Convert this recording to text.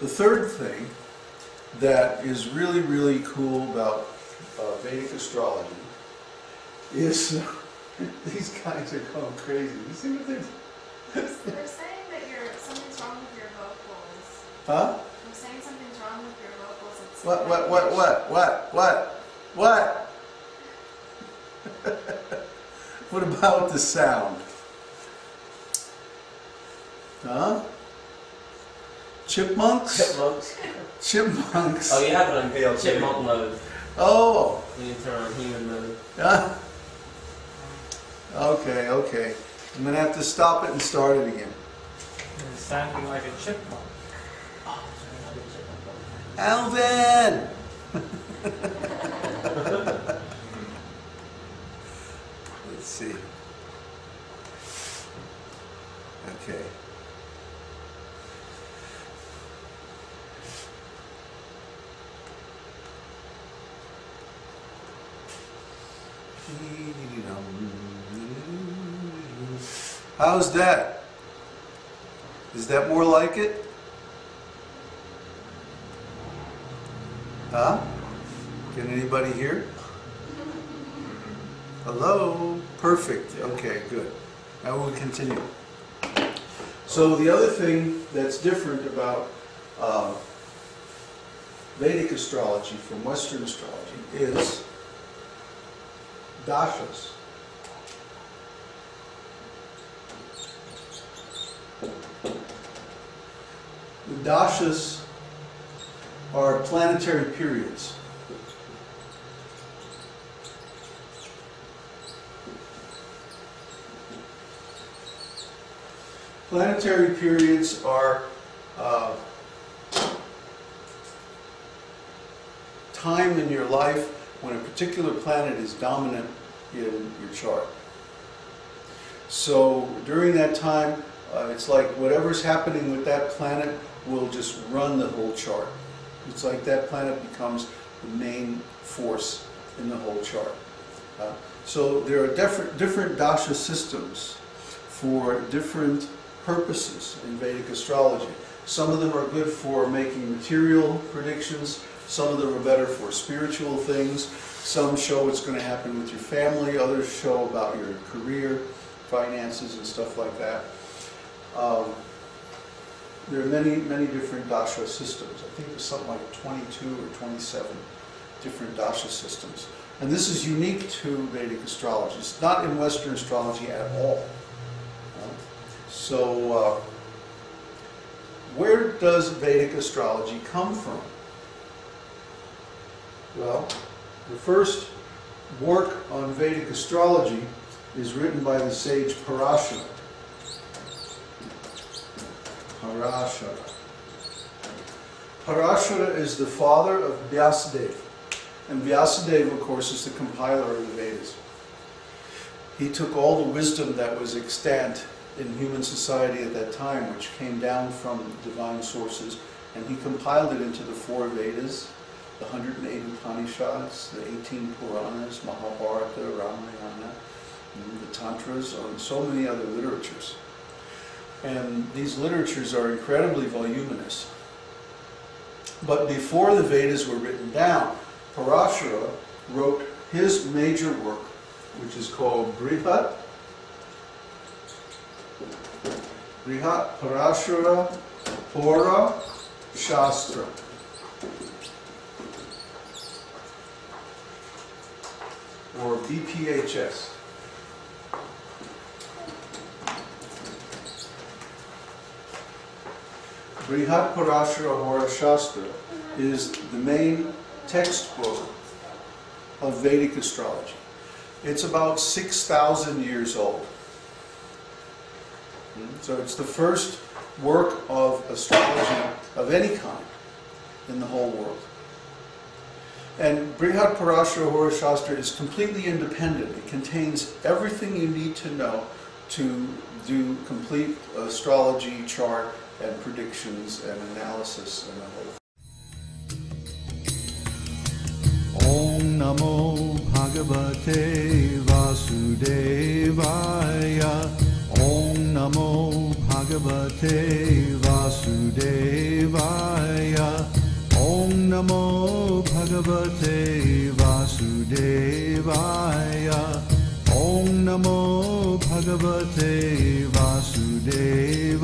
The third thing that is really, really cool about Vedic astrology is these guys are going crazy. You see what they're They're saying that something's wrong with your vocals. Huh? They're saying something's wrong with your vocals. It's What? What about the sound? Huh? Chipmunks? Chipmunks. Chipmunks. Oh, you have it on chipmunk mode. Oh. When you turn on human mode. Yeah. Okay, okay. I'm going to have to stop it and start it again. It's sounding like a chipmunk. Alvin! Let's see. Okay. How's that? Is that more like it? Huh? Can anybody hear? Hello? Perfect. Okay, good. Now we'll continue. So the other thing that's different about Vedic astrology from Western astrology is dashas. The dashas are planetary periods. Planetary periods are time in your life when a particular planet is dominant in your chart. So during that time, it's like whatever's happening with that planet will just run the whole chart. It's like that planet becomes the main force in the whole chart. So there are different dasha systems for different purposes in Vedic astrology. Some of them are good for making material predictions. Some of them are better for spiritual things. Some show what's going to happen with your family. Others show about your career, finances, and stuff like that. There are many different dasha systems. I think there's something like 22 or 27 different dasha systems. And this is unique to Vedic astrology. It's not in Western astrology at all. So, where does Vedic astrology come from? Well, the first work on Vedic astrology is written by the sage Parashara. Parashara is the father of Vyasadeva. And Vyasadeva, of course, is the compiler of the Vedas. He took all the wisdom that was extant in human society at that time, which came down from divine sources, and he compiled it into the 4 Vedas, the 180 Upanishads, the 18 Puranas, Mahabharata, Ramayana, the Tantras, and so many other literatures. And these literatures are incredibly voluminous. But before the Vedas were written down, Parashara wrote his major work, which is called Brihat Parashara Hora Shastra. Or BPHS. Brihat Parashara Hora Shastra is the main textbook of Vedic astrology. It's about 6,000 years old. So it's the first work of astrology of any kind in the whole world. And Brihat Parashara Hora Shastra is completely independent. It contains everything you need to know to do complete astrology chart and predictions and analysis and the whole thing. Om Namo Bhagavate Vasudevaya. Om Namo Bhagavate Vasudevaya. Namo Bhagavate Vasudevaya. Om Namo Bhagavate Vasudevaya.